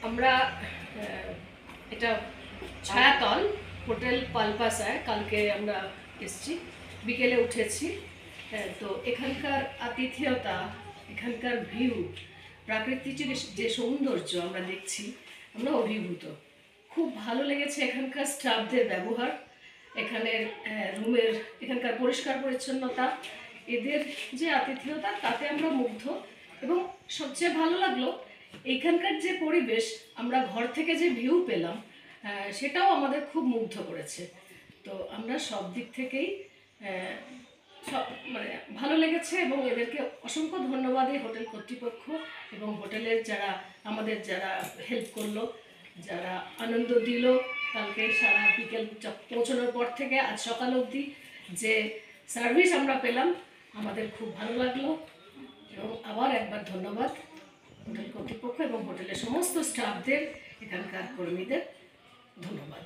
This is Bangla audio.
আমরা এটা ছায়াতল হোটেল পালপাসায় কালকে আমরা এসেছি, বিকেলে উঠেছি। তো এখানকার আতিথেয়তা, এখানকার ভিউ, প্রাকৃতিক যে সৌন্দর্য আমরা দেখছি, আমরা অভিভূত। খুব ভালো লেগেছে এখানকার স্টাফদের ব্যবহার, এখানের রুমের এখানকার পরিষ্কার পরিচ্ছন্নতা, এদের যে আতিথেয়তা, তাতে আমরা মুগ্ধ। এবং সবচেয়ে ভালো লাগলো এইখানকার যে পরিবেশ, আমরা ঘর থেকে যে ভিউ পেলাম, সেটাও আমাদের খুব মুগ্ধ করেছে। তো আমরা সব দিক থেকেই সব মানে ভালো লেগেছে এবং এদেরকে অসংখ্য ধন্যবাদ এই হোটেল কর্তৃপক্ষ এবং হোটেলের যারা হেল্প করলো, যারা আনন্দ দিল। কালকে সারা বিকেল পৌঁছানোর পর থেকে আজ সকাল অবধি যে সার্ভিস আমরা পেলাম, আমাদের খুব ভালো লাগলো। এবং আবার একবার ধন্যবাদ হোটেল কর্তৃপক্ষ এবং হোটেলের সমস্ত স্টাফদের, এখানকার কর্মীদের ধন্যবাদ।